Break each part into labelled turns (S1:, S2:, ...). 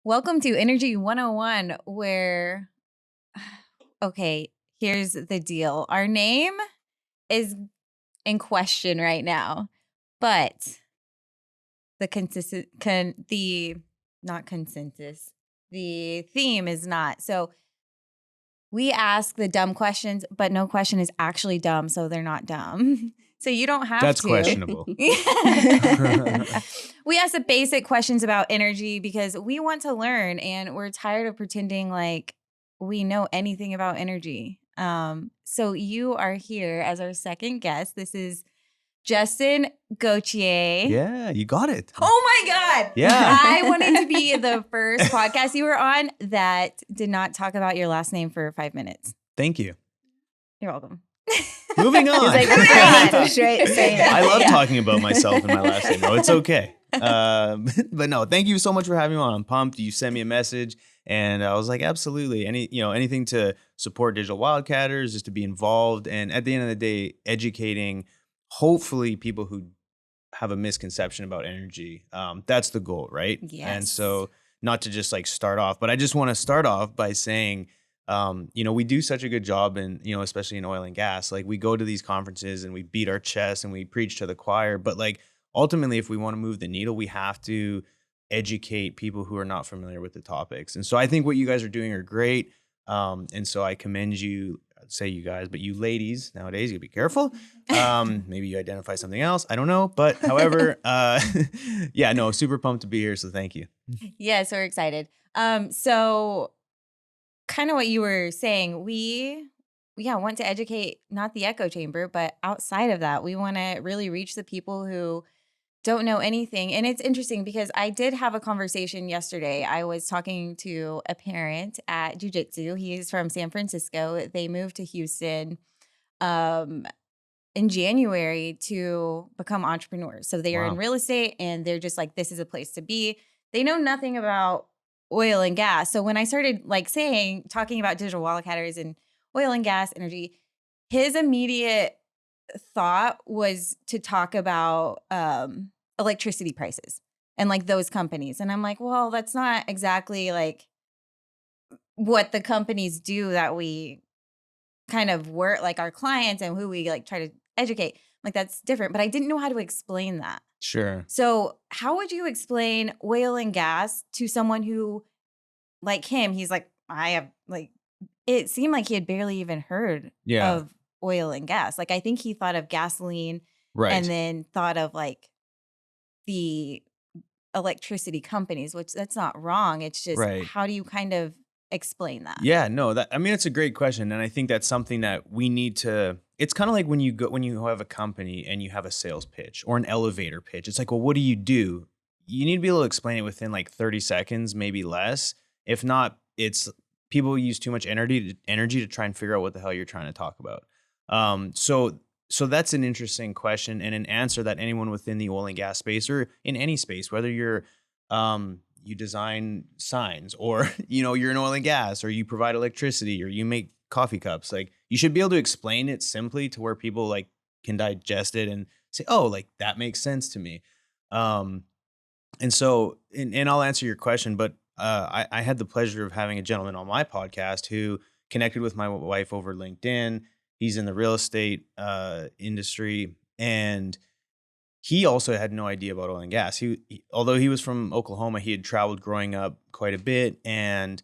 S1: Welcome to Energy 101, where, okay, here's the deal. Our name is in question right now, but the theme is not. So we ask the dumb questions, but no question is actually dumb, so they're not dumb. So you don't have
S2: That's
S1: to.
S2: questionable.
S1: We ask the basic questions about energy because we want to learn, and we're tired of pretending like we know anything about energy. So you are here as our second guest. This is Justin Gauthier.
S2: Yeah, you got it.
S1: Oh my God.
S2: Yeah.
S1: I wanted to be the first podcast you were on that did not talk about your last name for 5 minutes.
S2: Thank you.
S1: You're welcome.
S2: Moving on.
S1: He's like,
S2: I love talking about myself and my last name, though. It's okay. But no, thank you so much for having me on. I'm pumped. You sent me a message, and I was like, absolutely. Anything to support digital wildcatters, just to be involved, and at the end of the day, educating, hopefully, people who have a misconception about energy. That's the goal, right?
S1: Yes.
S2: And so, not to just like start off, but I just want to start off by saying, we do such a good job in, especially in oil and gas. Like we go to these conferences and we beat our chest and we preach to the choir. But like ultimately, if we want to move the needle, we have to educate people who are not familiar with the topics. And so I think what you guys are doing are great. And so I commend you. I'd say you guys, but you ladies nowadays, you gotta be careful. Maybe you identify something else. I don't know. But however, super pumped to be here. So thank you.
S1: Yes, we're excited. So kind of what you were saying, we want to educate not the echo chamber, but outside of that, we want to really reach the people who don't know anything. And it's interesting because I did have a conversation yesterday. I was talking to a parent at jiu-jitsu. He's from San Francisco. They moved to Houston in January to become entrepreneurs. So they are in real estate and they're just like, this is a place to be. They know nothing about oil and gas. So when I started talking about digital wildcatters and oil and gas energy, his immediate thought was to talk about electricity prices and like those companies. And I'm like, well, that's not exactly like what the companies do that we kind of work, like our clients and who we like try to educate. Like that's different, but I didn't know how to explain that.
S2: Sure.
S1: So how would you explain oil and gas to someone who, like him, he's like, it seemed like he had barely even heard of oil and gas. Like I think he thought of gasoline and then thought of like the electricity companies, which that's not wrong. It's just how do you kind of explain that?
S2: Yeah, no, it's a great question. And I think that's something that we need to, it's kind of like when you have a company and you have a sales pitch or an elevator pitch, it's like, well, what do? You need to be able to explain it within like 30 seconds, maybe less. If not, it's people use too much energy to try and figure out what the hell you're trying to talk about. So that's an interesting question and an answer that anyone within the oil and gas space or in any space, whether you're you design signs or you're in oil and gas or you provide electricity or you make coffee cups, like you should be able to explain it simply to where people like can digest it and say, oh, like that makes sense to me. And so and I'll answer your question, but I had the pleasure of having a gentleman on my podcast who connected with my wife over LinkedIn. He's in the real estate industry, and he also had no idea about oil and gas. Although he was from Oklahoma, he had traveled growing up quite a bit, and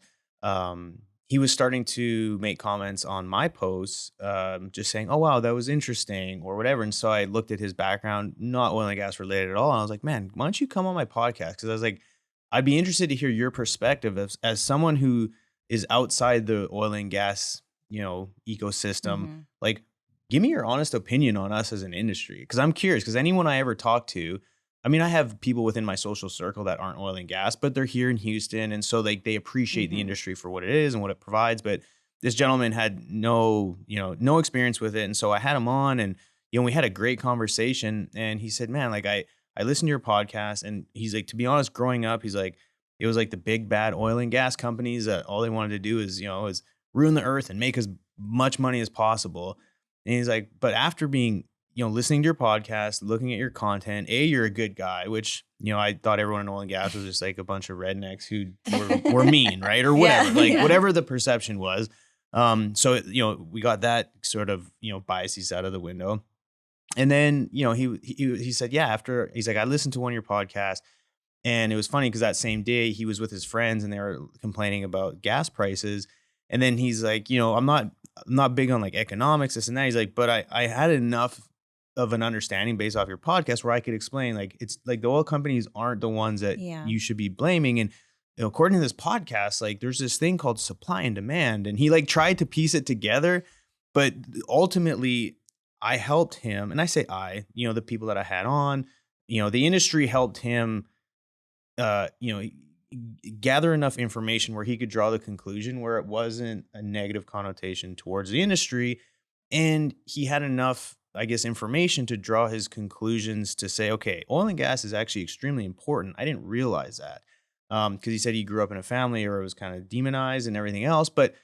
S2: he was starting to make comments on my posts, just saying, "Oh wow, that was interesting," or whatever. And so I looked at his background, not oil and gas related at all, and I was like, "Man, why don't you come on my podcast?" Because I was like, I'd be interested to hear your perspective as someone who is outside the oil and gas, ecosystem. Mm-hmm. Like, give me your honest opinion on us as an industry. Because I'm curious, because anyone I ever talk to, I have people within my social circle that aren't oil and gas, but they're here in Houston. And so they appreciate the industry for what it is and what it provides. But this gentleman had no experience with it. And so I had him on and, we had a great conversation. And he said, man, like I listened to your podcast, and he's like, to be honest, growing up, he's like, it was like the big bad oil and gas companies that all they wanted to do is ruin the earth and make as much money as possible. And he's like, but after being, listening to your podcast, looking at your content, you're a good guy, which, I thought everyone in oil and gas was just like a bunch of rednecks who were mean, right? Or whatever, whatever the perception was. So, we got that sort of, biases out of the window. And then, he said, yeah, after he's like, I listened to one of your podcasts, and it was funny because that same day he was with his friends and they were complaining about gas prices. And then he's like, I'm not big on like economics, this and that. He's like, but I had enough of an understanding based off your podcast where I could explain, like, it's like the oil companies aren't the ones that you should be blaming. And according to this podcast, like there's this thing called supply and demand. And he like tried to piece it together, but ultimately I helped him. And I say the people that I had on, the industry helped him, gather enough information where he could draw the conclusion where it wasn't a negative connotation towards the industry. And he had enough, I guess, information to draw his conclusions to say, okay, oil and gas is actually extremely important. I didn't realize that. Because he said he grew up in a family where it was kind of demonized and everything else. But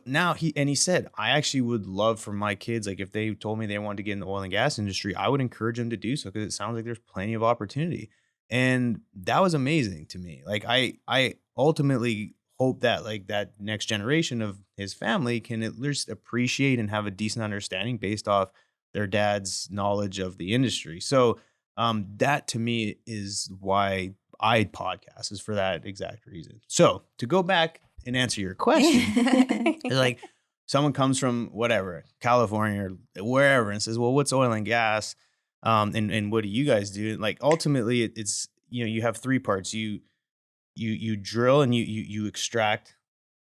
S2: now he said, I actually would love for my kids, like if they told me they wanted to get in the oil and gas industry, I would encourage them to do so because it sounds like there's plenty of opportunity. And that was amazing to me. Like I ultimately hope that like that next generation of his family can at least appreciate and have a decent understanding based off their dad's knowledge of the industry. So that to me is why I podcast, is for that exact reason. So to go back and answer your question, like someone comes from whatever, California or wherever, and says, well, what's oil and gas? And what do you guys do? Like ultimately it's, you have three parts. You drill and you extract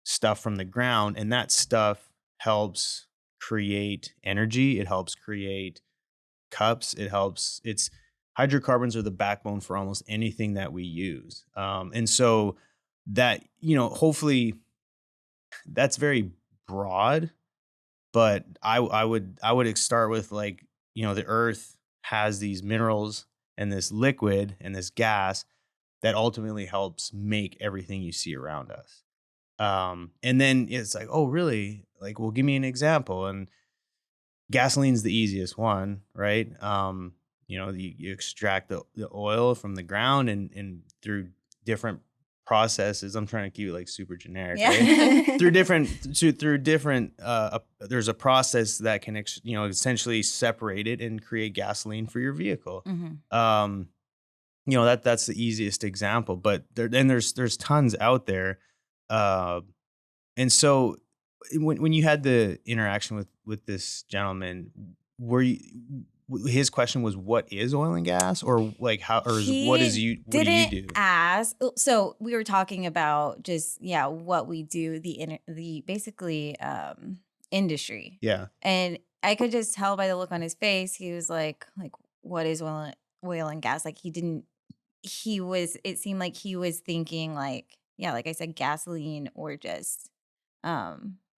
S2: stuff from the ground, and that stuff helps create energy. It helps create cups. It's hydrocarbons are the backbone for almost anything that we use. And so that, hopefully that's very broad, but I would start with like, the earth has these minerals and this liquid and this gas that ultimately helps make everything you see around us. And then it's like, oh, really? Like, well, give me an example. And gasoline's the easiest one, right? You extract the oil from the ground and through different processes. I'm trying to keep it like super generic, right? through different, there's a process that can, essentially separate it and create gasoline for your vehicle. Mm-hmm. That's the easiest example, but there's tons out there. And so when you had the interaction with this gentleman, his question was, what is oil and gas, or like how, or what do you do?
S1: Ask. So we were talking about just, what we do, the basically industry.
S2: Yeah.
S1: And I could just tell by the look on his face, he was like, what is oil and gas? Like it seemed like he was thinking like I said, gasoline or just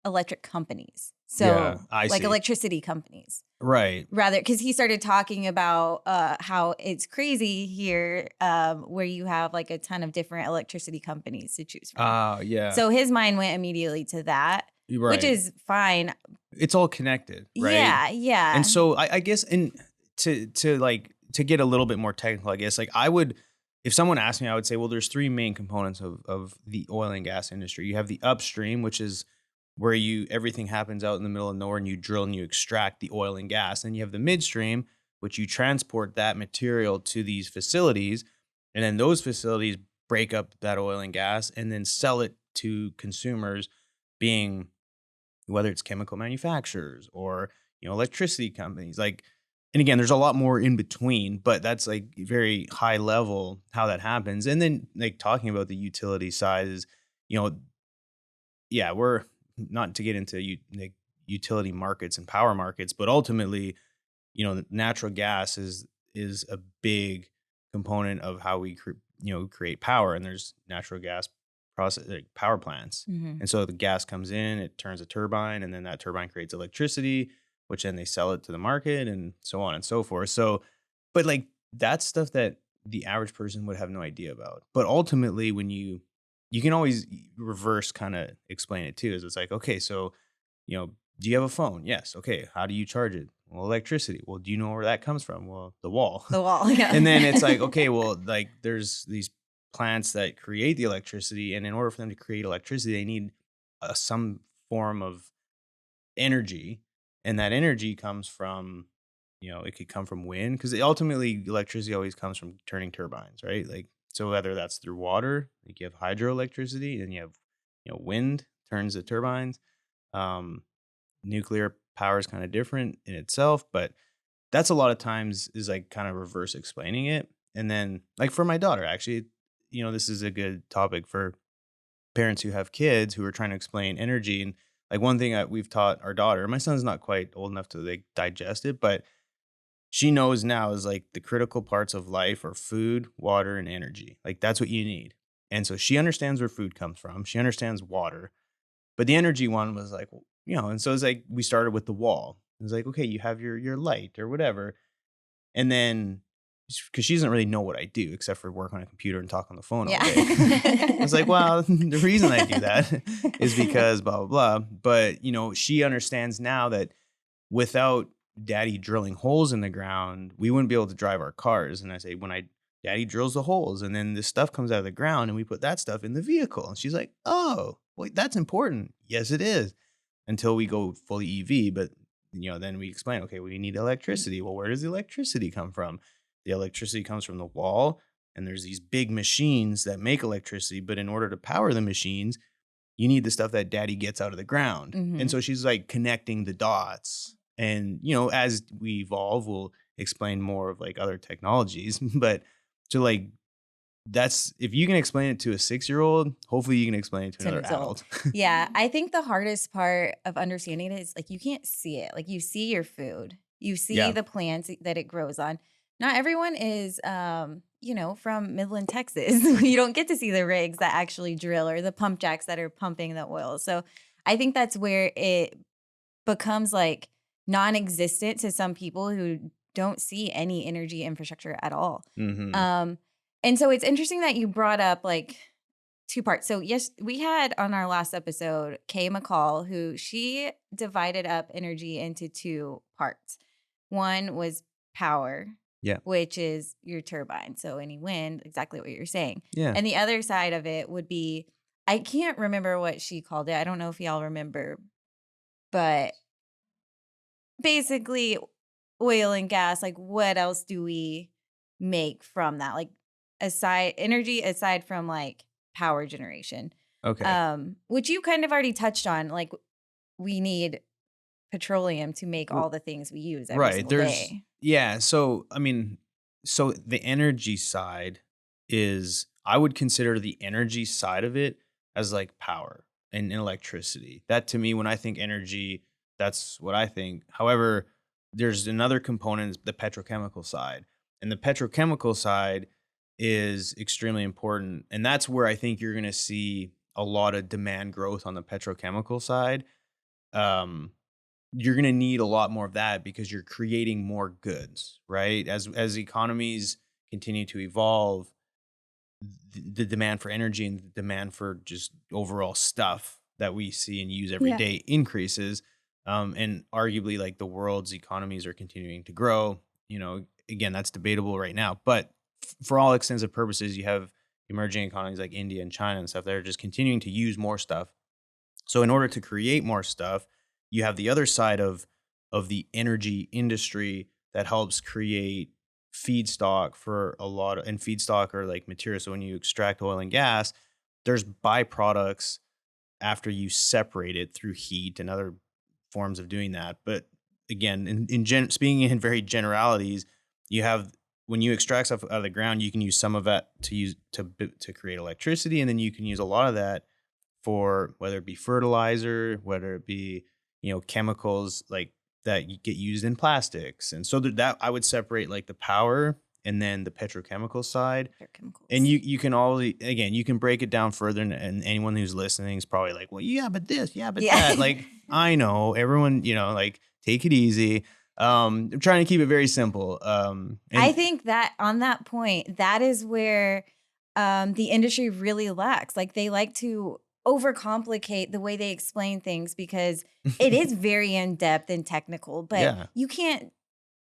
S1: electric companies. So like electricity companies.
S2: Right.
S1: Rather, because he started talking about how it's crazy here where you have like a ton of different electricity companies to choose from.
S2: Yeah.
S1: So his mind went immediately to that,
S2: right.
S1: Which is fine.
S2: It's all connected, right?
S1: Yeah.
S2: And so I guess to get a little bit more technical, I guess, like if someone asked me, I would say, well, there's three main components of the oil and gas industry. You have the upstream, which is where everything happens out in the middle of nowhere and you drill and you extract the oil and gas. And you have the midstream, which you transport that material to these facilities. And then those facilities break up that oil and gas and then sell it to consumers, being whether it's chemical manufacturers or, electricity companies. Like, and again, there's a lot more in between, but that's like very high level how that happens. And then like talking about the utility side is, we're not to get into utility markets and power markets, but ultimately, natural gas is a big component of how we create power. And there's natural gas process, like power plants. Mm-hmm. And so the gas comes in, it turns a turbine, and then that turbine creates electricity, which then they sell it to the market and so on and so forth. So, but like that's stuff that the average person would have no idea about. But ultimately, when you can always reverse kind of explain it too, is it's like, okay, so, do you have a phone? Yes. Okay. How do you charge it? Well, electricity. Well, do you know where that comes from? Well, the wall.
S1: The wall. Yeah.
S2: And then it's like, okay, well, like there's these plants that create the electricity, and in order for them to create electricity, they need some form of energy, and that energy comes from, it could come from wind, because ultimately electricity always comes from turning turbines, right? Like, so whether that's through water, like you have hydroelectricity, and you have, wind turns the turbines. Um, Nuclear power is kind of different in itself, but that's a lot of times is like kind of reverse explaining it. And then like for my daughter, actually, this is a good topic for parents who have kids who are trying to explain energy. And like one thing that we've taught our daughter, my son's not quite old enough to like digest it, but she knows now is like the critical parts of life are food, water, and energy. Like that's what you need. And so she understands where food comes from. She understands water, but the energy one was like, and so it's like we started with the wall. It was like, okay, you have your light or whatever. And then because she doesn't really know what I do except for work on a computer and talk on the phone all day. I was like, well, the reason I do that is because blah, blah, blah. But, she understands now that without daddy drilling holes in the ground, we wouldn't be able to drive our cars. And I say, daddy drills the holes and then this stuff comes out of the ground and we put that stuff in the vehicle. And she's like, oh, wait, that's important. Yes, it is. Until we go fully EV. But, then we explain, okay, we need electricity. Well, where does the electricity come from? The electricity comes from the wall, and there's these big machines that make electricity. But in order to power the machines, you need the stuff that daddy gets out of the ground.
S1: Mm-hmm.
S2: And so she's like connecting the dots. And, as we evolve, we'll explain more of like other technologies. But to like, that's if you can explain it to a 6-year-old, hopefully you can explain it to another adult.
S1: Yeah. I think the hardest part of understanding it is like you can't see it. Like you see your food, you see the plants that it grows on. Not everyone is, from Midland, Texas. You don't get to see the rigs that actually drill or the pump jacks that are pumping the oil. So I think that's where it becomes like non-existent to some people who don't see any energy infrastructure at all.
S2: Mm-hmm.
S1: And so it's interesting that you brought up like two parts. So yes, we had on our last episode, Kay McCall, who she divided up energy into two parts. One was power, which is your turbine. So any wind, exactly what you're saying.
S2: Yeah.
S1: And the other side of it would be, I can't remember what she called it. I don't know if y'all remember, but basically oil and gas, like what else do we make from that? Like energy aside from like power generation.
S2: Okay.
S1: Which you kind of already touched on. Like we need petroleum to make all the things we use every single day.
S2: Yeah. So, so the energy side is, I would consider the energy side of it as like power and electricity. That to me, when I think energy, that's what I think. However, there's another component, the petrochemical side. And the petrochemical side is extremely important. And that's where I think you're going to see a lot of demand growth on the petrochemical side. You're going to need a lot more of that because you're creating more goods, right? As economies continue to evolve, the demand for energy and the demand for just overall stuff that we see and use every day increases. And arguably, like the world's economies are continuing to grow. Again, that's debatable right now. But for all extensive purposes, you have emerging economies like India and China and stuff that are just continuing to use more stuff. So in order to create more stuff, you have the other side of the energy industry that helps create feedstock for a lot of, and feedstock are like materials. So when you extract oil and gas, there's byproducts after you separate it through heat and other forms of doing that. But again, speaking in very generalities, you have, when you extract stuff out of the ground, you can use some of that to create electricity, and then you can use a lot of that for whether it be fertilizer, whether it be chemicals like that get used in plastics. And so that I would separate like the power and then the petrochemical side. And you can always, again, you can break it down further, and anyone who's listening is probably like, well, yeah, but this, yeah, but that. Like, I know everyone, like take it easy. I'm trying to keep it very simple.
S1: I think that on that point, that is where the industry really lacks. Like they like to overcomplicate the way they explain things because it is very in-depth and technical, but you can't,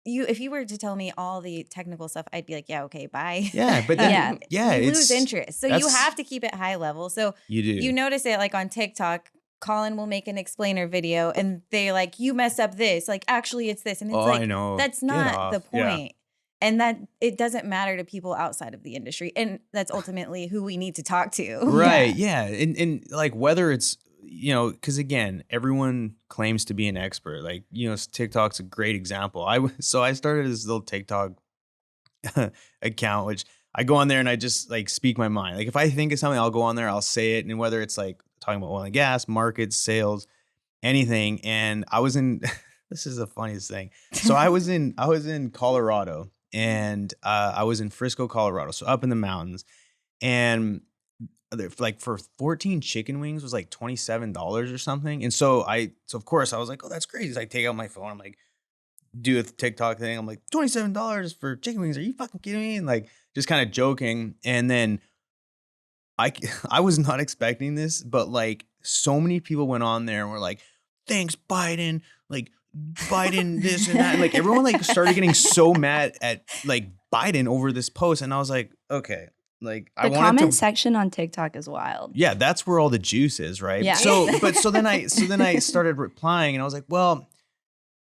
S1: if you were to tell me all the technical stuff, I'd be like, yeah, okay, bye.
S2: Yeah, but then, you
S1: lose interest. So you have to keep it high level. So
S2: you do.
S1: You notice it like on TikTok, Colin will make an explainer video and they like, you messed up this. Like, actually, it's this. And it's
S2: I know.
S1: That's not the point. And that it doesn't matter to people outside of the industry. And that's ultimately who we need to talk to.
S2: Right. Yeah. And like whether it's, because again, everyone claims to be an expert. Like, TikTok's a great example. So I started this little TikTok account, which I go on there and I just like speak my mind. Like if I think of something, I'll go on there, I'll say it. And whether it's like talking about oil and gas, markets, sales, anything. And I was in, this is the funniest thing. So I was in Colorado. And I was in Frisco, Colorado, so up in the mountains. And like for 14 chicken wings was like $27 or something. And so of course I was like, oh, that's crazy. So I take out my phone. I'm like, do a TikTok thing. I'm like, $27 for chicken wings. Are you fucking kidding me? And like just kind of joking. And then I was not expecting this, but like so many people went on there and were like, thanks, Biden. Like, Biden this and that, and like everyone like started getting so mad at like Biden over this post, and I was like, okay, like
S3: the comment section on TikTok is wild.
S2: Yeah, that's where all the juice is, right?
S3: Yeah.
S2: So then I started replying, and I was like, well,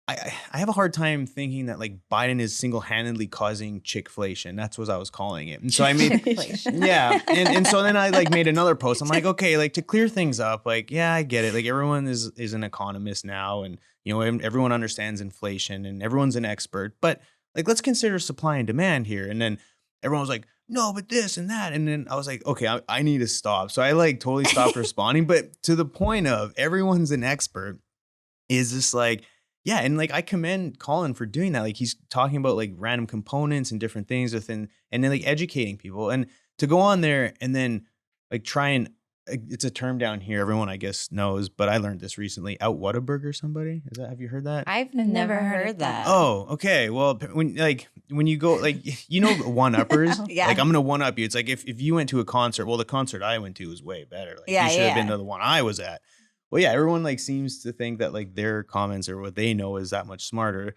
S2: I have a hard time thinking that like Biden is single-handedly causing chickflation. That's what I was calling it. And so I made yeah. And so then I like made another post. I'm like, okay, like to clear things up, like, yeah, I get it. Like everyone is an economist now, and everyone understands inflation and everyone's an expert, but like let's consider supply and demand here. And then everyone was like, no, but this and that. And then I was like, okay, I need to stop. So I like totally stopped responding. But to the point of everyone's an expert is just like, yeah, and like I commend Colin for doing that. Like he's talking about like random components and different things within, and then like educating people. And to go on there and then like try and it's a term down here everyone I guess knows, but I learned this recently. Out Whataburger somebody? Have you heard that?
S1: I've never heard that.
S2: Oh, okay. Well, when you go like one-uppers,
S1: Yeah.
S2: like I'm gonna one-up you. It's like if you went to a concert, well, the concert I went to was way better. Like you should have been to the one I was at. Well, yeah, everyone like seems to think that like their comments or what they know is that much smarter.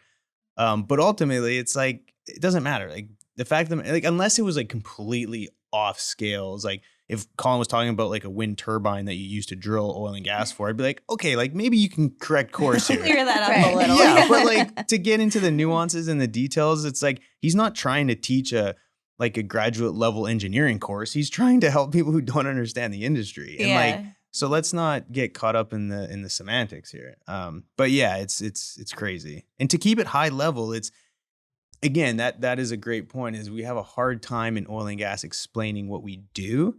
S2: But ultimately it's like, it doesn't matter. Like the fact that like, unless it was like completely off scales, like if Colin was talking about like a wind turbine that you use to drill oil and gas for, I'd be like, okay, like maybe you can correct course here.
S1: Clear that up a little.
S2: Yeah, but like to get into the nuances and the details, it's like, he's not trying to teach a graduate level engineering course. He's trying to help people who don't understand the industry. And like, so let's not get caught up in the semantics here. But yeah, it's crazy. And to keep it high level, it's again, that is a great point, is we have a hard time in oil and gas explaining what we do.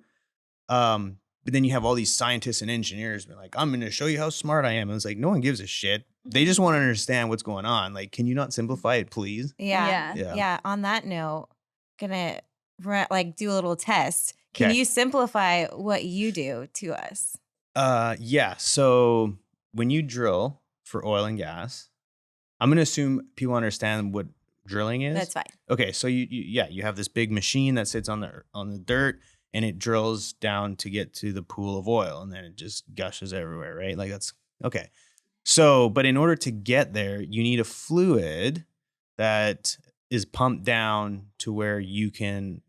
S2: But then you have all these scientists and engineers being like, I'm going to show you how smart I am. And it's like, no one gives a shit. They just want to understand what's going on. Like, can you not simplify it, please?
S1: Yeah. On that note, gonna like do a little test. Can you simplify what you do to us?
S2: Yeah. So when you drill for oil and gas, I'm going to assume people understand what drilling is.
S1: That's fine.
S2: Okay. So you have this big machine that sits on the dirt and it drills down to get to the pool of oil, and then it just gushes everywhere, right? Like that's okay. So, but in order to get there, you need a fluid that is pumped down to where you can,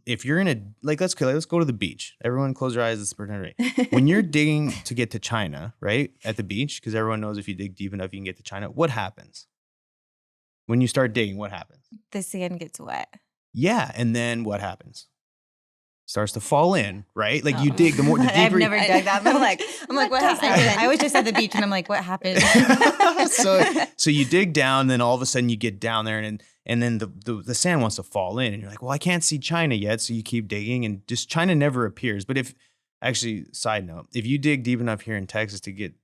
S2: if you're in a, like, let's go to the beach. Everyone close your eyes. Let's pretend, right? When you're digging to get to China, right? At the beach, because everyone knows if you dig deep enough, you can get to China. What happens? When you start digging, what happens?
S1: The sand gets wet.
S2: Yeah. And then what happens? Starts to fall in, right? Like you dig, the deeper.
S1: I've never dug that. But I'm like, what happened? I was just at the beach and I'm like, what happened?
S2: So you dig down, then all of a sudden you get down there and then the sand wants to fall in, and you're like, well, I can't see China yet. So you keep digging and just China never appears. But side note, if you dig deep enough here in Texas to get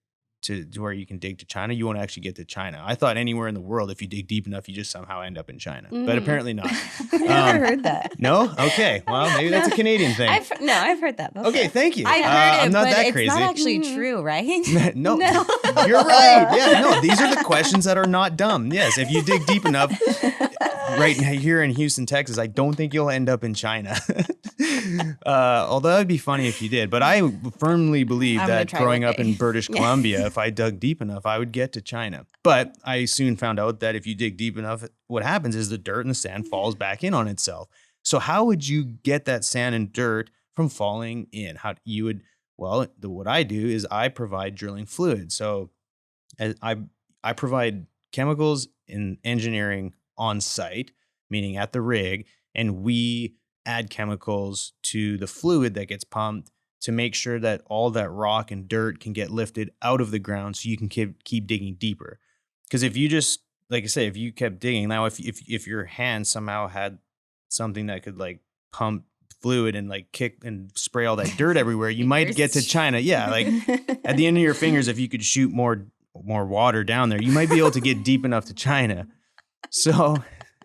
S2: to where you can dig to China, you won't actually get to China. I thought anywhere in the world, if you dig deep enough, you just somehow end up in China. But apparently not.
S3: I've never heard that.
S2: No? Okay. Well, maybe that's a Canadian thing.
S3: I've heard that before.
S2: Okay, thank you.
S1: I've heard it,
S2: I'm not
S1: but
S2: that
S1: it's
S2: crazy.
S1: not actually true, right?
S2: No, you're right. Yeah, no, these are the questions that are not dumb. Yes, if you dig deep enough, right here in Houston, Texas, I don't think you'll end up in China. Although it'd be funny if you did, but I firmly believe that growing up in British Columbia, if I dug deep enough, I would get to China. But I soon found out that if you dig deep enough, what happens is the dirt and the sand falls back in on itself. So how would you get that sand and dirt from falling in? What I do is I provide drilling fluid. So I provide chemicals and engineering on site, meaning at the rig, and we add chemicals to the fluid that gets pumped to make sure that all that rock and dirt can get lifted out of the ground so you can keep digging deeper. Because if you just, like I say, if you kept digging, now if your hand somehow had something that could like pump fluid and like kick and spray all that dirt everywhere, you might get to China. Yeah, like at the end of your fingers, if you could shoot more water down there, you might be able to get deep enough to China. So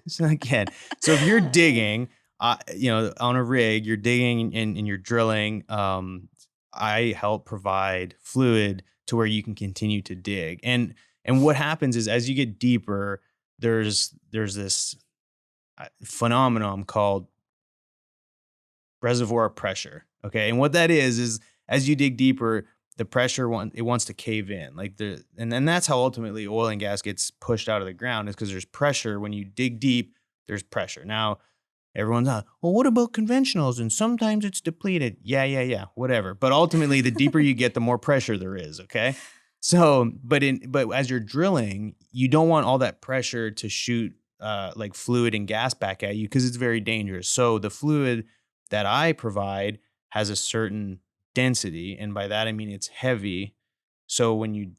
S2: if you're digging, on a rig, you're digging and you're drilling. I help provide fluid to where you can continue to dig. And what happens is as you get deeper, there's this phenomenon called reservoir pressure. Okay. And what that is as you dig deeper, the pressure wants to cave in, and then that's how ultimately oil and gas gets pushed out of the ground, is because there's pressure. When you dig deep, there's pressure. Now everyone's like, well, what about conventionals? And sometimes it's depleted. Yeah, whatever. But ultimately, the deeper you get, the more pressure there is. Okay. So, but as you're drilling, you don't want all that pressure to shoot like fluid and gas back at you, because it's very dangerous. So the fluid that I provide has a certain density, and by that I mean it's heavy. So when you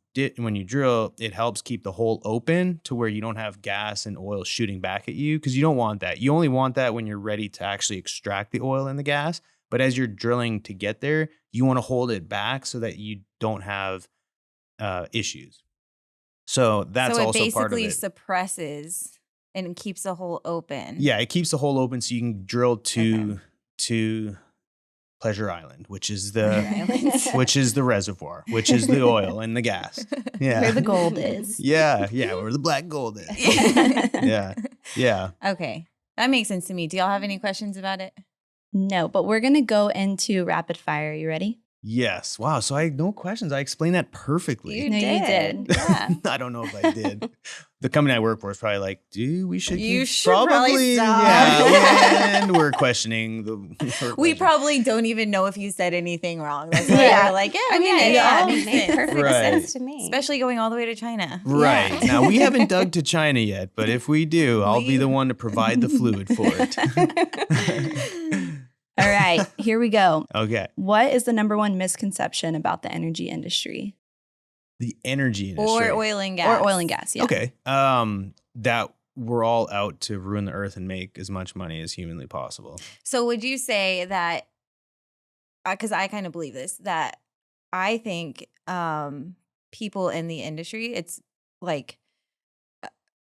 S2: drill, it helps keep the hole open to where you don't have gas and oil shooting back at you, because you don't want that. You only want that when you're ready to actually extract the oil and the gas. But as you're drilling to get there, you want to hold it back so that you don't have issues. So that's also part of it.
S1: Basically suppresses and keeps the hole open.
S2: Yeah, it keeps the hole open so you can drill to Pleasure Island, which is the reservoir, which is the oil and the gas. Yeah.
S3: Where the gold is.
S2: Yeah, where the black gold is. Yeah.
S1: Okay. That makes sense to me. Do y'all have any questions about it?
S3: No, but we're going to go into rapid fire. You ready?
S2: Yes. Wow. So I had no questions. I explained that perfectly.
S3: You did.
S1: Yeah.
S2: I don't know if I did. The company I work for is probably like, dude, we should
S1: You
S2: keep
S1: should probably stop.
S2: Yeah. And we're questioning
S1: We probably don't even know if you said anything wrong. That's why
S3: Yeah.
S1: we're like, yeah,
S4: I mean,
S1: it
S4: it
S1: all
S4: all
S1: makes
S4: made
S1: sense.
S4: perfect
S2: Right.
S4: sense to me.
S1: Especially going all the way to China.
S2: Right.
S1: Yeah.
S2: Now, we haven't dug to China yet, but if we do, I'll be the one to provide the fluid for it.
S3: All right, here we go.
S2: Okay.
S3: What is the number one misconception about the energy industry?
S2: The energy industry.
S1: Or oil and gas.
S3: Or oil and gas, yeah.
S2: Okay. That we're all out to ruin the earth and make as much money as humanly possible.
S1: So would you say that, because I kind of believe this, that I think people in the industry, it's like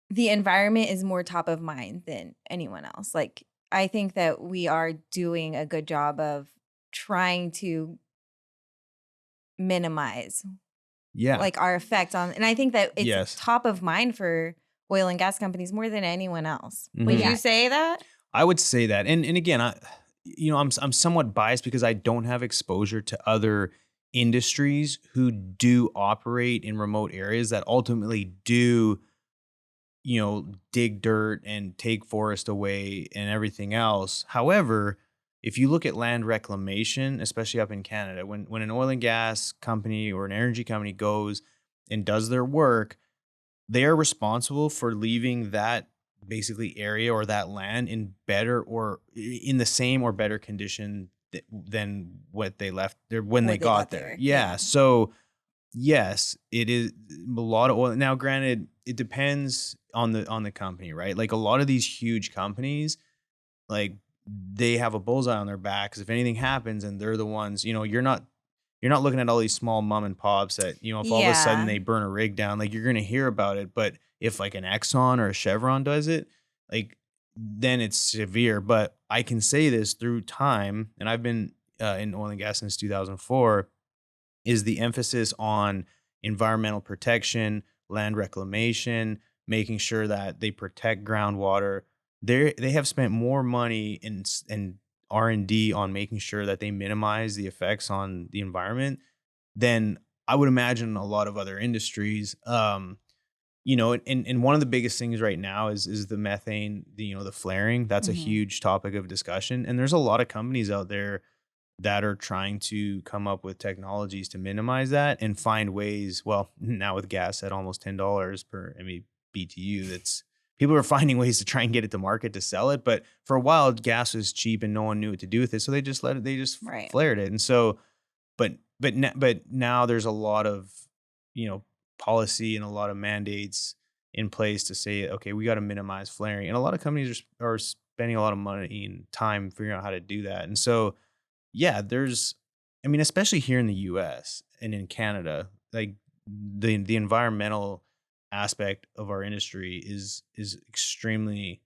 S1: the environment is more top of mind than anyone else. Like, I think that we are doing a good job of trying to minimize like our effect on, and I think that it's top of mind for oil and gas companies more than anyone else.
S2: Mm-hmm.
S1: Would you say that?
S2: I would say that. And again, I'm somewhat biased because I don't have exposure to other industries who do operate in remote areas that ultimately do dig dirt and take forest away and everything else. However, if you look at land reclamation, especially up in Canada, when an oil and gas company or an energy company goes and does their work, they are responsible for leaving that basically area or that land in better or in the same or better condition than what they left there when they got there. Yeah. So yes, it is a lot of oil. Now, granted, it depends on the company, right? Like a lot of these huge companies, like they have a bullseye on their back, because if anything happens and they're the ones, you're not looking at all these small mom and pops that, if all of a sudden they burn a rig down, like you're going to hear about it. But if like an Exxon or a Chevron does it, like then it's severe. But I can say this through time, and I've been in oil and gas since 2004, is the emphasis on environmental protection, land reclamation, making sure that they protect groundwater. They have spent more money and R&D on making sure that they minimize the effects on the environment than I would imagine a lot of other industries. And one of the biggest things right now is the methane, the flaring. That's a huge topic of discussion. And there's a lot of companies out there that are trying to come up with technologies to minimize that and find ways. Well, now with gas at almost $10 per BTU, that's people are finding ways to try and get it to market to sell it. But for a while, gas was cheap and no one knew what to do with it, so they just let it. They just flared it. And so, but now there's a lot of policy and a lot of mandates in place to say, okay, we got to minimize flaring, and a lot of companies are spending a lot of money and time figuring out how to do that. And so, yeah, especially here in the U.S. and in Canada, like the environmental aspect of our industry is extremely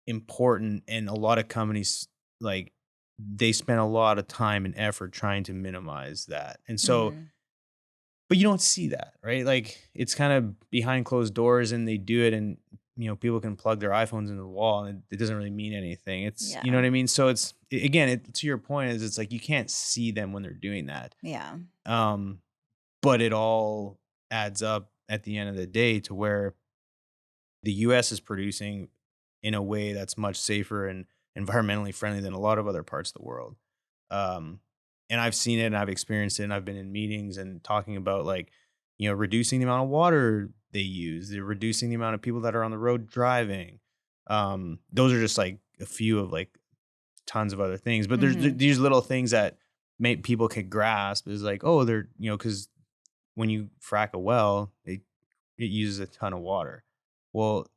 S2: important, and a lot of companies like they spend a lot of time and effort trying to minimize that. And so but you don't see that, right? Like it's kind of behind closed doors, and they do it, and people can plug their iPhones into the wall and it doesn't really mean anything. It's you know what I mean? So it's to your point, is it's like you can't see them when they're doing that.
S1: Yeah.
S2: But it all adds up at the end of the day to where the US is producing in a way that's much safer and environmentally friendly than a lot of other parts of the world. And I've seen it and I've experienced it, and I've been in meetings and talking about reducing the amount of water they use. They're reducing the amount of people that are on the road driving. Those are just like a few of like tons of other things, but there's these little things that people can grasp is like, oh, they're, cause when you frack a well, it uses a ton of water. Well,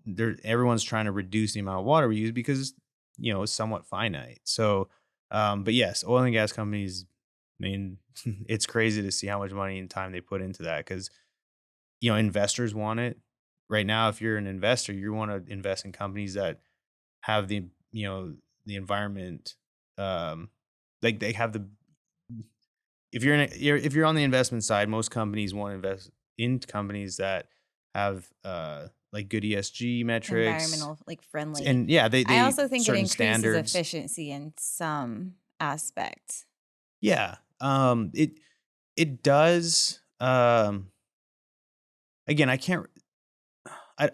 S2: everyone's trying to reduce the amount of water we use because, it's somewhat finite. So, but yes, oil and gas companies, it's crazy to see how much money and time they put into that because, investors want it. Right now, if you're an investor, you want to invest in companies that have the environment, like they have the. If you're on the investment side, most companies want to invest in companies that have like good ESG metrics,
S1: environmental friendly,
S2: and they
S1: I also think it increases
S2: standards.
S1: efficiency in some aspect.
S2: Yeah, it does. Again, I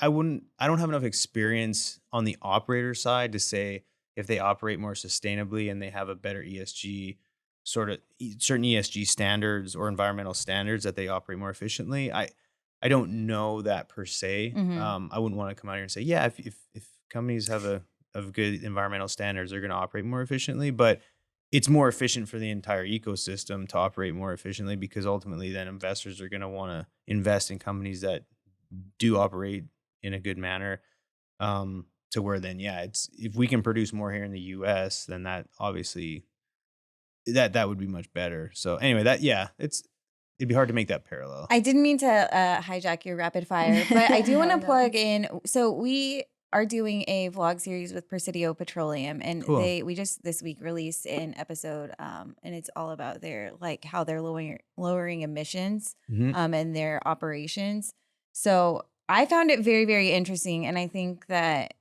S2: don't have enough experience on the operator side to say if they operate more sustainably and they have a better ESG sort of certain ESG standards or environmental standards that they operate more efficiently. I don't know that per se. I wouldn't want to come out here and say, yeah, if companies have good environmental standards, they're going to operate more efficiently, but it's more efficient for the entire ecosystem to operate more efficiently because ultimately then investors are going to want to invest in companies that do operate in a good manner. To where then, it's if we can produce more here in the US, then that obviously that would be much better. So anyway, it'd be hard to make that parallel.
S1: I didn't mean to hijack your rapid fire, but I do want to plug in. So we are doing a vlog series with Presidio Petroleum, and
S2: cool.
S1: we just this week released an episode, and it's all about how they're lowering emissions, and their operations. So I found it very, very interesting, and I think that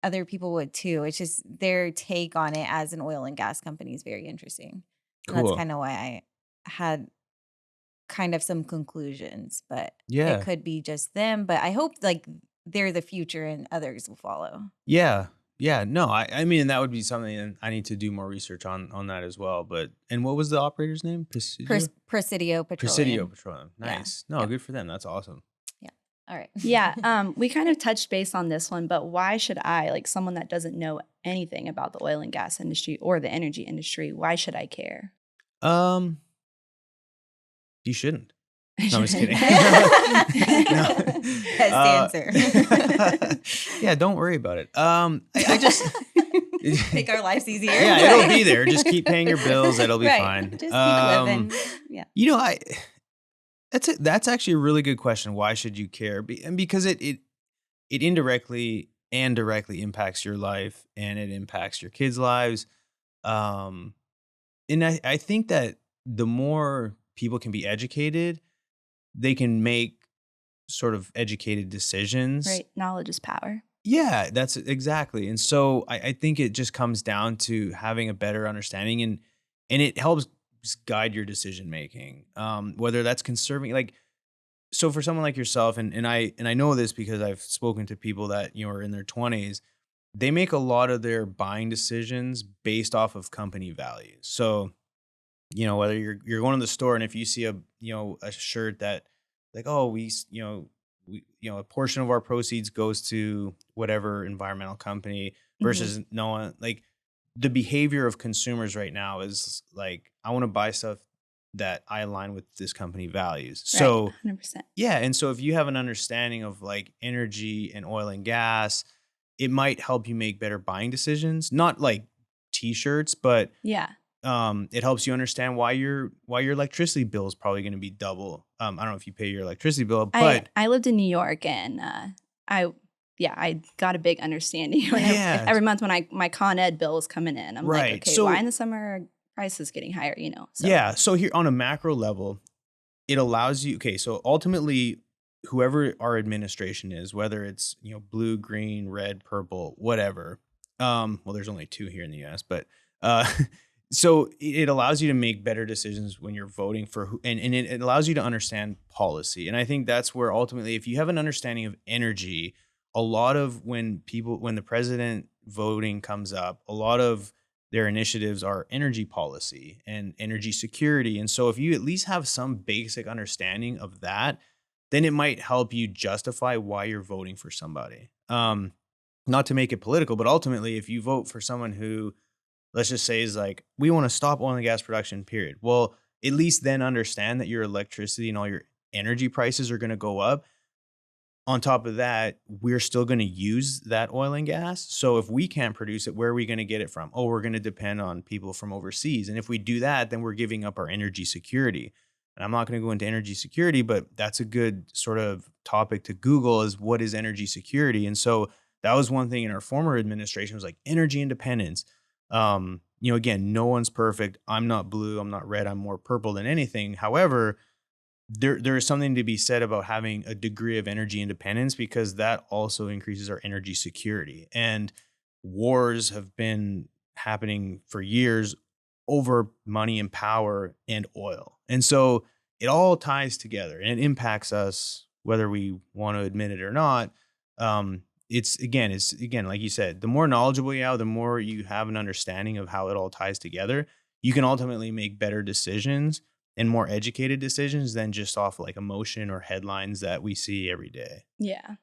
S1: other people would too. It's just their take on it as an oil and gas company is very interesting.
S2: Cool.
S1: And that's kind of why I had kind of some conclusions, but
S2: it
S1: could be just them. But I hope they're the future and others will follow.
S2: Yeah. No, I mean, that would be something I need to do more research on that as well. And what was the operator's name?
S1: Presidio Petroleum.
S2: Presidio Petroleum. Nice.
S1: Yeah.
S2: No, good for them. That's awesome.
S1: Yeah. All right.
S3: Yeah. We kind of touched base on this one, but why should I, like someone that doesn't know anything about the oil and gas industry or the energy industry, why should I care?
S2: You shouldn't. No, I'm just kidding.
S1: Best answer.
S2: Yeah, don't worry about it. I just
S1: make our lives easier.
S2: Yeah, it'll be there. Just keep paying your bills. It'll be fine.
S1: Just keep living. Yeah.
S2: That's actually a really good question. Why should you care? And because it indirectly and directly impacts your life, and it impacts your kids' lives. And I think that the more people can be educated, they can make sort of educated decisions.
S3: Right. Knowledge is power.
S2: Yeah, that's exactly. And so I think it just comes down to having a better understanding, and it helps guide your decision making. Whether that's conserving, like, so for someone like yourself, and I know this because I've spoken to people that, are in their 20s, they make a lot of their buying decisions based off of company values. So, whether you're going to the store, and if you see a shirt that, like, oh, a portion of our proceeds goes to whatever environmental company,
S3: Hmm.
S2: versus no one, like, the behavior of consumers right now is like, I want to buy stuff that I align with this company values.
S3: Right.
S2: So
S3: 100%.
S2: yeah, and so if you have an understanding of like energy and oil and gas, it might help you make better buying decisions. Not like t-shirts, but
S3: Yeah.
S2: it helps you understand why your electricity bill is probably going to be double. I don't know if you pay your electricity bill,
S3: I
S2: but
S3: I lived in New York, and I yeah, I got a big understanding when if
S2: yeah,
S3: every month when my Con Ed bill is coming in, I'm like,
S2: right.
S3: okay, why in
S2: So
S3: the summer are prices getting higher? So
S2: yeah, so here on a macro level, it allows you, okay, so ultimately, whoever our administration is, whether it's, blue, green, red, purple, whatever. Well, there's only two here in the US, but uh so it allows you to make better decisions when you're voting for who, and it allows you to understand policy. And I think that's where ultimately, if you have an understanding of energy, a lot of when the president voting comes up, a lot of their initiatives are energy policy and energy security. And so if you at least have some basic understanding of that, then it might help you justify why you're voting for somebody. Not to make it political, but ultimately, if you vote for someone who, let's just say, is like, we want to stop oil and gas production, period. Well, at least then understand that your electricity and all your energy prices are going to go up. On top of that, we're still going to use that oil and gas. So if we can't produce it, where are we going to get it from? Oh, we're going to depend on people from overseas. And if we do that, then we're giving up our energy security. And I'm not going to go into energy security, but that's a good sort of topic to Google, is what is energy security? And so that was one thing in our former administration, was like energy independence. Again, no one's perfect. I'm not blue, I'm not red, I'm more purple than anything. However, there is something to be said about having a degree of energy independence, because that also increases our energy security. And wars have been happening for years over money and power and oil. And so it all ties together and it impacts us whether we want to admit it or not. It's again, like you said, the more knowledgeable you are, the more you have an understanding of how it all ties together, you can ultimately make better decisions and more educated decisions than just off like emotion or headlines that we see every day.
S3: yeah,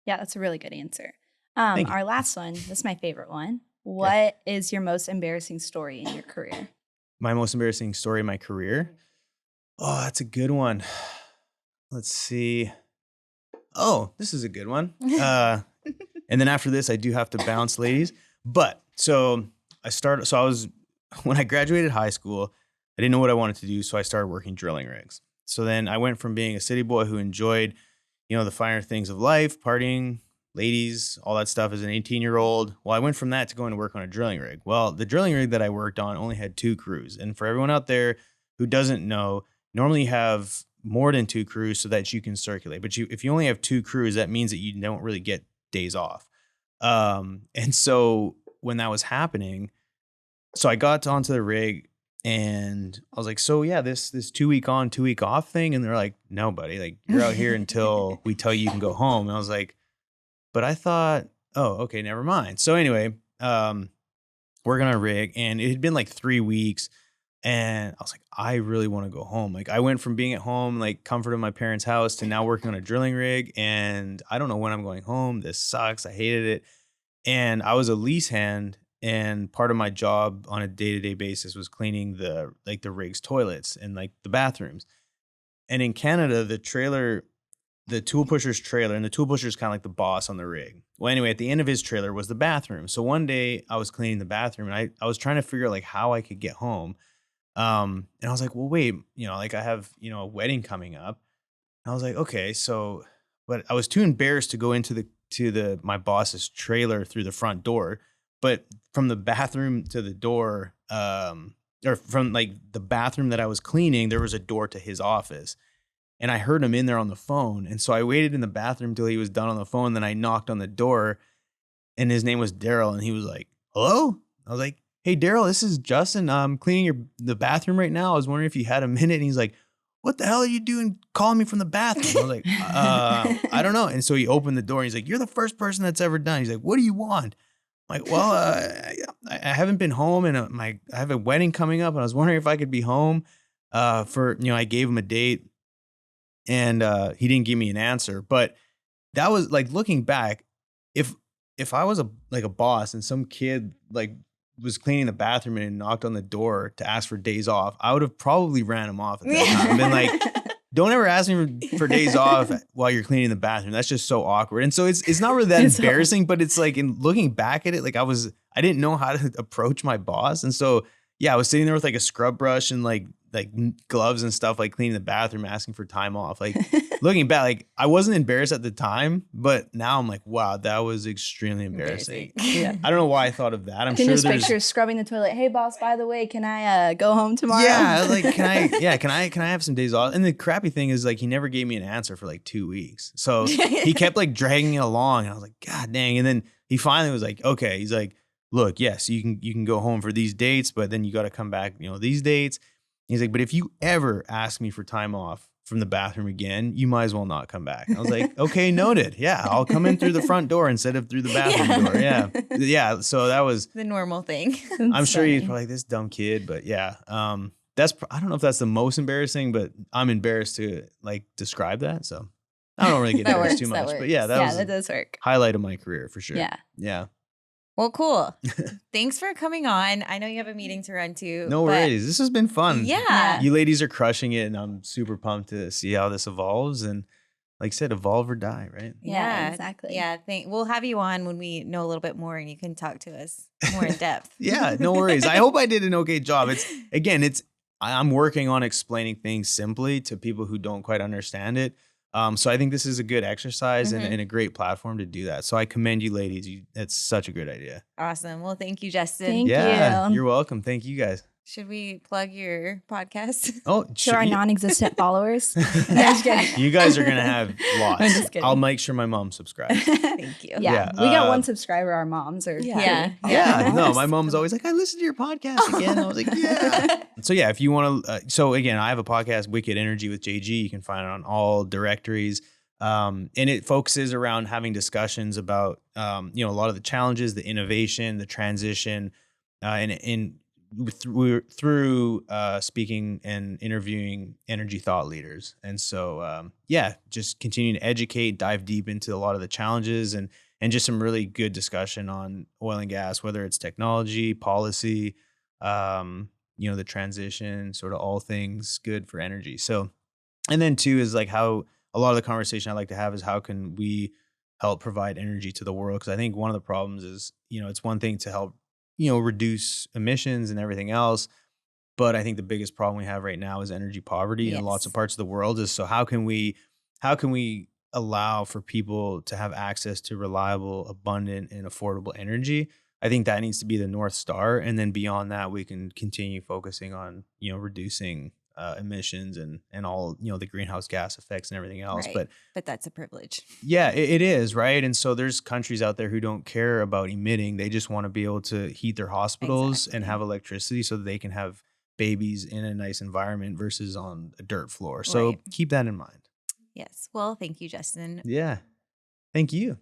S3: yeah, that's a really good answer.
S2: Thank you.
S3: Our last one, this is my favorite one.
S2: Okay.
S3: What is your most embarrassing story in your career?
S2: My most embarrassing story in my career. Oh, that's a good one. Let's see. Oh, this is a good one. And then after this, I do have to bounce, ladies. But so I was, when I graduated high school, I didn't know what I wanted to do. So I started working drilling rigs. So then I went from being a city boy who enjoyed, the finer things of life, partying, ladies, all that stuff as an 18-year-old. Well, I went from that to going to work on a drilling rig. Well, the drilling rig that I worked on only had two crews. And for everyone out there who doesn't know, normally you have more than two crews so that you can circulate. But if you only have two crews, that means that you don't really get days off. And so when that was happening, so I got onto the rig and I was like, so yeah, this 2 week on, 2 week off thing. And they're like, no, buddy, like, you're out here until we tell you you can go home. And I was like, but I thought, oh, okay, never mind. So anyway, working on a rig, and it had been like 3 weeks. And I was like, I really want to go home. Like, I went from being at home, like comfort of my parents' house, to now working on a drilling rig. And I don't know when I'm going home. This sucks. I hated it. And I was a lease hand. And part of my job on a day-to-day basis was cleaning the rig's toilets and like the bathrooms. And in Canada, the tool pusher's trailer, and the tool pusher is kind of like the boss on the rig. Well, anyway, at the end of his trailer was the bathroom. So one day I was cleaning the bathroom, and I was trying to figure out like how I could get home. And I was like, well, wait, like, I have, a wedding coming up. And I was like, okay, so, but I was too embarrassed to go into my boss's trailer through the front door. But from the bathroom to the door, or from like the bathroom that I was cleaning, there was a door to his office. and I heard him in there on the phone. And so I waited in the bathroom till he was done on the phone. Then I knocked on the door, and his name was Daryl. And he was like, hello? I was like, hey, Daryl, this is Justin. I'm cleaning the bathroom right now. I was wondering if you had a minute. And he's like, what the hell are you doing calling me from the bathroom? I was like, I don't know. And so he opened the door, and he's like, you're the first person that's ever done. He's like, what do you want? I'm like, well, I haven't been home, and I have a wedding coming up, and I was wondering if I could be home I gave him a date, and he didn't give me an answer. But that was like, looking back, if I was a boss and some kid like was cleaning the bathroom and knocked on the door to ask for days off, I would have probably ran him off at that time. Been like, don't ever ask me for days off while you're cleaning the bathroom. That's just so awkward. And so it's not really that embarrassing, but it's like, in looking back at it, like I didn't know how to approach my boss. And so, yeah, I was sitting there with like a scrub brush and like gloves and stuff, like cleaning the bathroom, asking for time off. Like, looking back, like, I wasn't embarrassed at the time, but now I'm like, wow, that was extremely embarrassing.
S3: Yeah.
S2: I don't know why I thought of that. I'm
S3: can
S2: sure
S3: just
S2: there's
S3: picture scrubbing the toilet. Hey, boss, by the way, can I go home tomorrow?
S2: Yeah, like, can I have some days off? And the crappy thing is, like, he never gave me an answer for like 2 weeks. So he kept like dragging it along, and I was like, God dang. And then he finally was like, okay. He's like, look, yes, you can go home for these dates, but then you got to come back, these dates. He's like, but if you ever ask me for time off from the bathroom again, you might as well not come back. I was like, okay, noted. Yeah, I'll come in through the front door instead of through the bathroom door. Yeah. Yeah. So that was
S1: the normal thing.
S2: I'm sure he's probably like, this dumb kid, but yeah. I don't know if that's the most embarrassing, but I'm embarrassed to like describe that. So I don't really get embarrassed too much, but yeah, that
S3: does work.
S2: Highlight of my career for sure.
S3: Yeah.
S2: Yeah.
S1: Well, cool. Thanks for coming on. I know you have a meeting to run to.
S2: No worries. This has been fun.
S1: Yeah.
S2: You ladies are crushing it, and I'm super pumped to see how this evolves. And like I said, evolve or die, right?
S3: Yeah, exactly.
S1: Yeah. We'll have you on when we know a little bit more, and you can talk to us more in depth.
S2: Yeah, no worries. I hope I did an okay job. I'm working on explaining things simply to people who don't quite understand it. So I think this is a good exercise and a great platform to do that. So I commend you, ladies. It's such a good idea.
S1: Awesome. Well, thank you, Justin.
S3: Thank you.
S2: You're welcome. Thank you, guys.
S1: Should we plug your podcast?
S2: Oh,
S3: to our non-existent followers.
S2: You guys are gonna have lots.
S3: I'm just kidding.
S2: I'll make sure my mom subscribes.
S1: Thank you.
S3: Yeah, we got one subscriber. Our moms are.
S1: Yeah.
S2: No, my mom's always like, I listened to your podcast again. I was like, yeah. So yeah, if you want to, so again, I have a podcast, Wicked Energy with JG. You can find it on all directories. And it focuses around having discussions about, a lot of the challenges, the innovation, the transition, through speaking and interviewing energy thought leaders. And so, just continuing to educate, dive deep into a lot of the challenges and just some really good discussion on oil and gas, whether it's technology, policy, the transition, sort of all things good for energy. So, and then two is like how a lot of the conversation I like to have is how can we help provide energy to the world? Because I think one of the problems is, it's one thing to help reduce emissions and everything else. But I think the biggest problem we have right now is energy poverty in lots of parts of the world. So how can we allow for people to have access to reliable, abundant, and affordable energy? I think that needs to be the North Star. And then beyond that, we can continue focusing on, reducing emissions and all, the greenhouse gas effects and everything else.
S1: Right. But that's a privilege.
S2: Yeah, it is. Right. And so there's countries out there who don't care about emitting. They just want to be able to heat their hospitals and have electricity so that they can have babies in a nice environment versus on a dirt floor. So keep that in mind.
S1: Yes. Well, thank you, Justin.
S2: Yeah. Thank you.